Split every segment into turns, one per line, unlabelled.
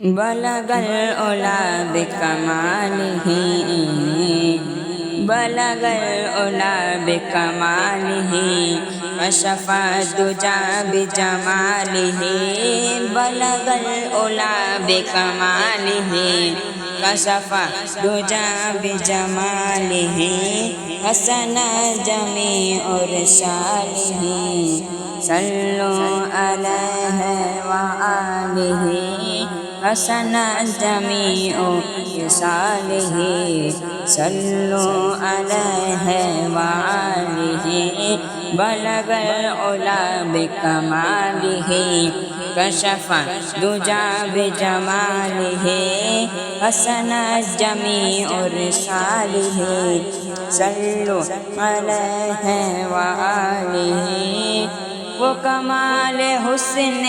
بلغ العلا بکمالہ بلغ العلا بکمالہ کشف الدجی بجمالہ بلغ العلا بکمالہ کشف الدجی بجمالہ حسن جمیع رسالہ صلوا علیہ وآلہ حسن جمیع رسالہ صلوا علیہ وآلہ بلغ العلا بکمالہ کشف الدجی بجمالہ حسن جمیع رسالہ صلوا علیہ وآلہ وہ کمال حسن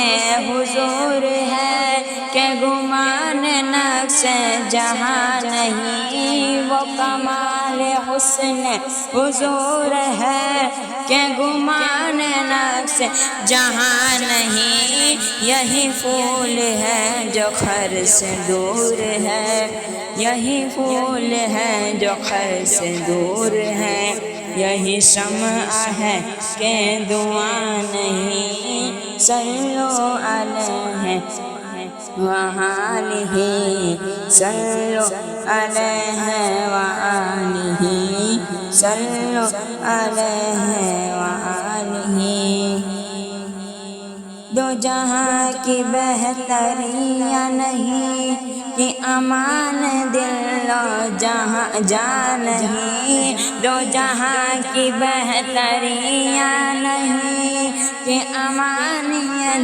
حضور ہے کہ گمان نقش جہاں نہیں، وہ کمال حسن حضور ہے کہ گمان نقش جہاں نہیں، یہی پھول ہے جو خر سے دور ہے، یہی پھول ہے جو خر سے دور ہے، یہی شمع ہے کہ دعا نہیں، صلوا علیہ وآلہ صلوا علیہ وآلہ صلوا علیہ وآلہ دو جہاں کی بہتریاں نہیں کہ امان دل و جہاں جان نہیں، دو جہاں کی بہتریاں نہیں کہ امان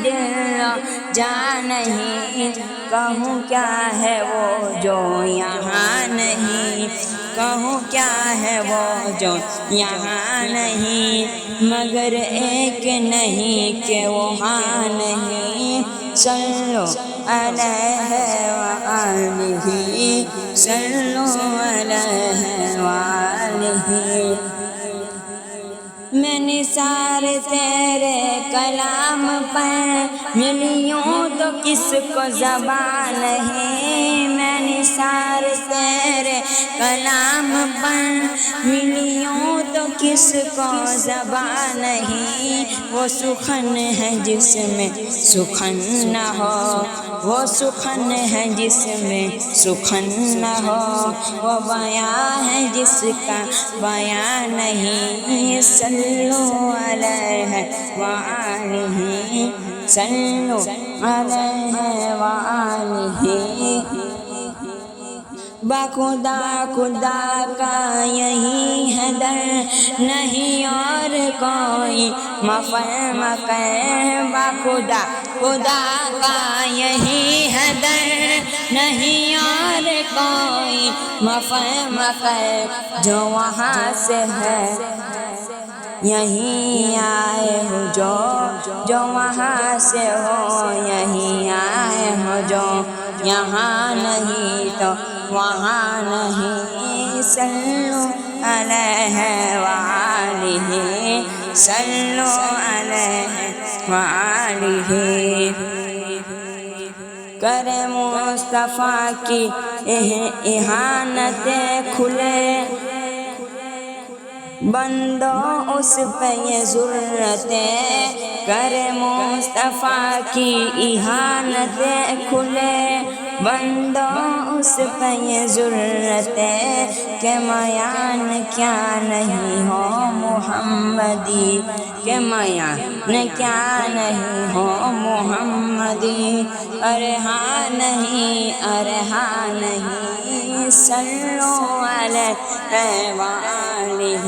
دل و جان نہیں، کہوں کیا ہے وہ جو یہاں نہیں، کہوں کیا ہے وہ جو یہاں نہیں، مگر ایک نہیں کہ وہاں نہیں، صلوا علیہ وآلہ صلوا علیہ وآلہ میں نثار تیرے کلام پر ملیوں تو کس کو زبان ہے، میں نثار تیرے کلام پر ملیوں تو کس کو زبان نہیں، وہ سخن ہے جس میں سخن نہ ہو، وہ سخن ہے جس میں سخن نہ ہو، وہ بیان ہے جس کا بیان نہیں، صلوا علیہ وآلہ صلوا علیہ وآلہ بخدا خدا کا یہی ہے در، نہیں اور کوئی مفر مکر، بخدا خدا کا یہی ہے در، نہیں اور کوئی مفر مکر، جو وہاں سے ہے یہیں آئے ہو، جو وہاں سے ہو یہیں آئے ہو، جو یہاں نہیں تو وہاں نہیں، صلوا علیہ وآلہ صلوا علیہ وآلہ کرے مصطفیٰ کی اہانت کھلے بندو اس پہ یہ ضرورتیں، کرے مصطفیٰ کی اہانتیں کھلے بندو اس پہ یہ ضرورتیں، کہ میان کیا نہیں ہو محمدی، کہ میان کیا نہیں ہو محمدی، ارے ہاں نہیں ارے ہاں نہیں، صلوا علیہ وآلہ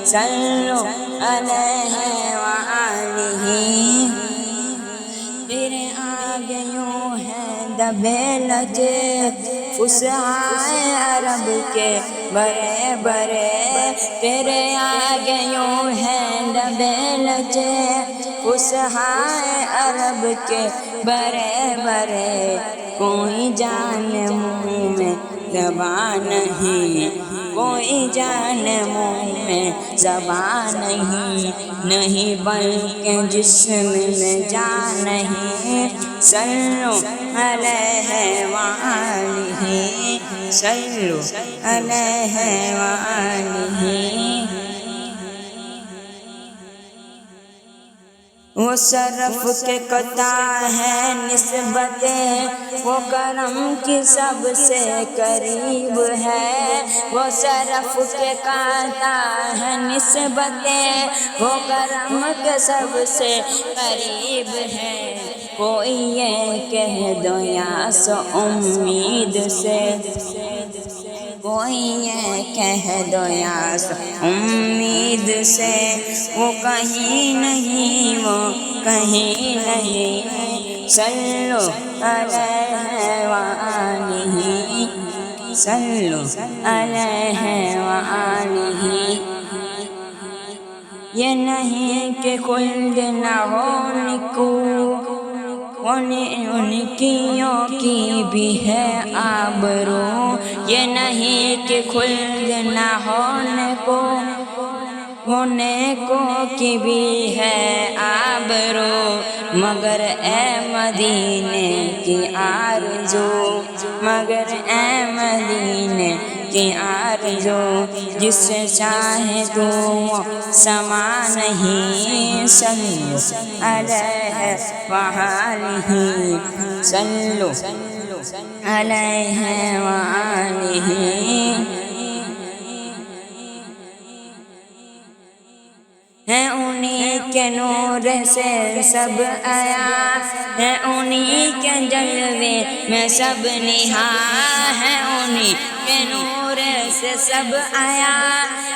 صلوا علیہ وآلہ پھر آگے یوں ہے دبے لجے فصحائے عرب کے برے برے، پھر آگے یوں ہے دبے لجے فصحائے عرب کے برے برے، کوئی جان منہ میں زبان نہیں، کوئی جان منہ میں زبان نہیں بلکہ جسم میں جان نہیں صلو علیہ وآلہ صلو علیہ وآلہ وہ صرف کے قطع ہے نسبت وہ کرم کی سب سے قریب ہے وہ صرف کے قطع ہے نسبت وہ کرم کے سب سے قریب ہے کوئی یہ کہہ دو یاس امید سے کوئی یہ کہہ دو یاس امید سے وہ کہیں نہیں وہ کہیں نہیں صلو علیہ وآلہ صلو علیہ وآلہ یہ نہیں کہ خلد نہ ہو نکو ان کی بھی ہے آبرو یہ نہیں کہ خلد نہ ہونے کو کی بھی ہے آبرو مگر اے مدینے کی آرزو مگر اے مدینے کی آرزو جس سے چاہے تو سما نہیں صلو علیہ وآلہ صلو علیہ وآلہ ہے انہی کے نور سے سب آیا ہے انہی کے جلوے میں سب نہاں ہے انہی کے نور سے سب آیا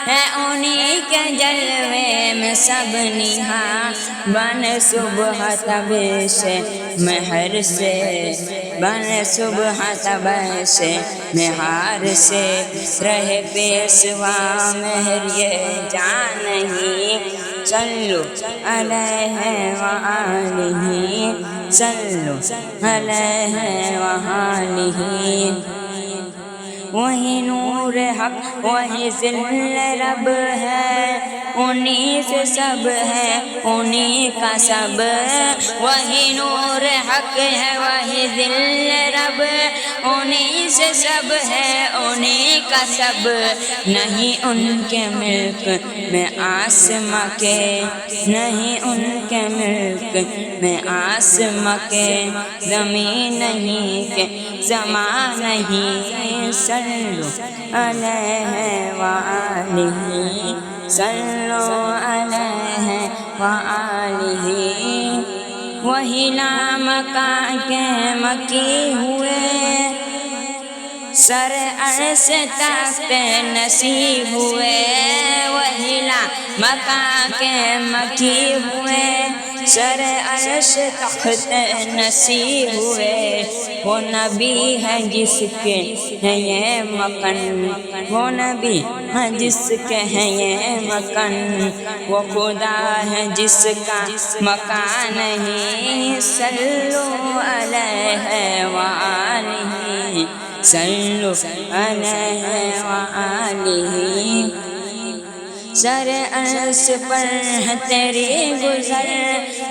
ہے انہی کے جلوے میں سب نہاں بن صبح تب سے مہر سے بن صبح تب سے مہار سے رہے پیشوا مہر یہ جان نہیں صلو علیہ وآلہ صلو علیہ وآلہ وہی نور حق وہی ذل رب ہے انہی سے سب ہے انہی کا سب وہی نور حق ہے وہی ذل رب انہی سے سب ہے انہی کا سب نہیں ان کے ملک میں آسماں کے نہیں ان کے ملک میں آسماں کے زمین نہیں کہ زمان نہیں صلو علیہ وآلہ صلو علیہ وآلہ وہی لامکان کے مکی ہوئے سر عرش تخت نصیب ہوئے وہی لامکان کے مکی ہوئے سر عرش تخت نصیب ہوئے وہ نبی ہے جس کے ہے یہ مکن وہ نبی ہے جس کے ہے یہ مکن وہ خدا ہے جس کا مکان نہیں صلو علیہ وآلہ صلو علیہ وآلہ سر عرش پر ہے تیری گزر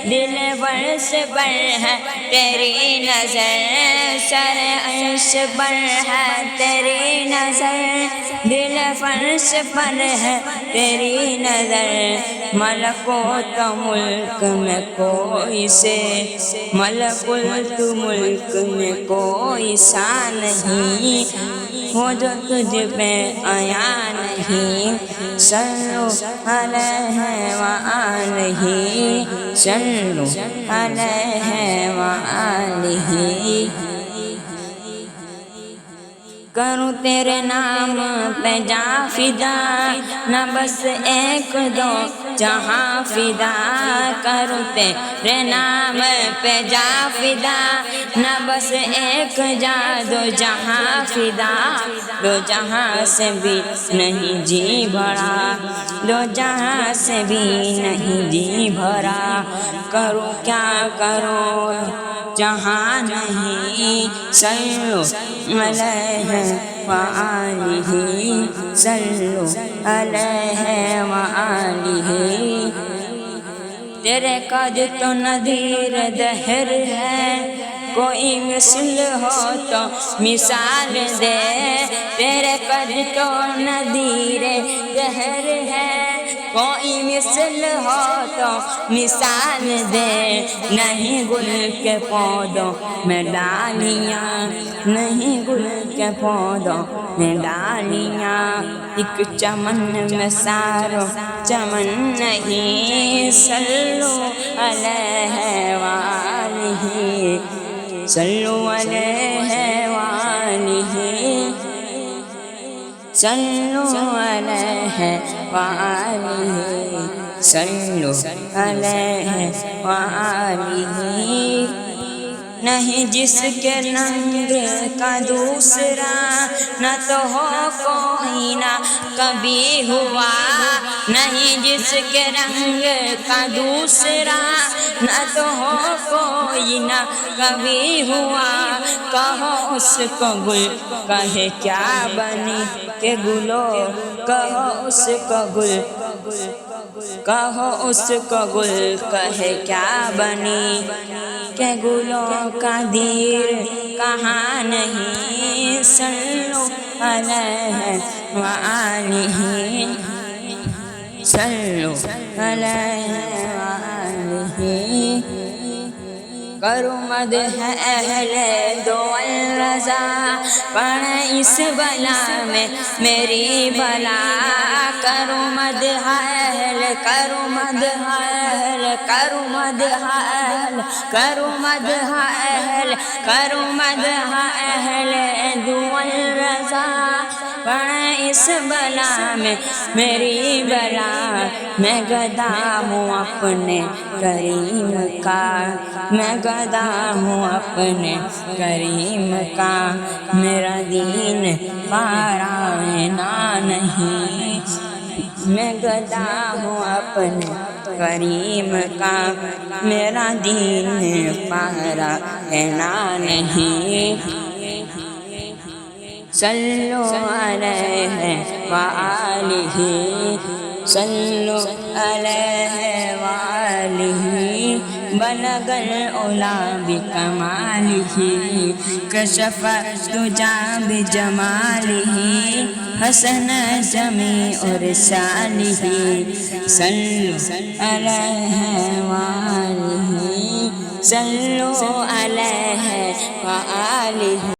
دل برس پر ہے تیری نظر سر عرش پر ہے تیری نظر دل فرش پر ہے تیری نظر ملکوت ملک میں کوئی سے ملکوت ملک میں کوئی سا نہیں وہ جو تجھ پہ آیا نہیں صلو علیہ وآلہ صلو علیہ وآلہ کروں تیرے نام پہ جاں فدا نہ بس ایک دو جہاں فدا کروں تیرے نام پہ جاں فدا نہ بس ایک جا دو جہاں فدا دو جہاں سے بھی نہیں جی بھرا دو جہاں سے بھی نہیں جی بھرا کروں کیا کروں جہاں نہیں صلو علیہ وآلہ صلو علیہ وآلہ۔ تیرے قد تو نذیر دہر ہے، کوئی مثل ہو تو مثال دے۔ تیرے قد تو نذیر دہر ہے، کوئی مثل ہو تو مثال دے۔ نہیں گل کے پودوں میں ڈالیاں، نہیں گل کے پودوں میں ڈالیاں، ایک چمن میں ساروں چمن نہیں۔ صلو علیہ وآلہ، صلو علیہ وآلہ، صلو علیہ وآلہ، صلو علیہ وآلہ۔ نہیں جس کے رنگ کا دوسرا، نہ تو ہو کوئی نہ کبھی ہوا۔ نہیں جس کے رنگ کا دوسرا، نہ تو ہو کوئی نہ کبھی ہوا۔ کہو اس کو گل کہے کیا بنی کہ گلو، کہو اس کو گل، کہو اس کو گل کہے کیا بنی کہ گلوں کا دیر کہاں نہیں۔ صلو علیہ وآلہ، صلو علیہ وآلہ۔ کرو مدح اہل دو الرضا، پڑھ اس بلا میں میری بلا۔ کرو مدح اہل، کرو مدح اہل، کرو مدح اہل، کرو مدح اہل، کرو مدح اہل دو الرضا، پڑھ اس بلا میں میری بلا۔ میں گدا ہوں اپنے کریم کا، میں گدا ہوں اپنے کریم کا، میرا دین پارانہ نہیں۔ میں گدا ہوں اپنے کریم کا، میرا دین پارانہ نہیں۔ صلو علیہ وآلہ، صلو علیہ وآلہ۔ بلغ العلا بکمالہ، کشف الدجی بجمالہ، حسن جمیع رسالہ۔ صلو علیہ وآلہ، صلو علیہ وآلہ۔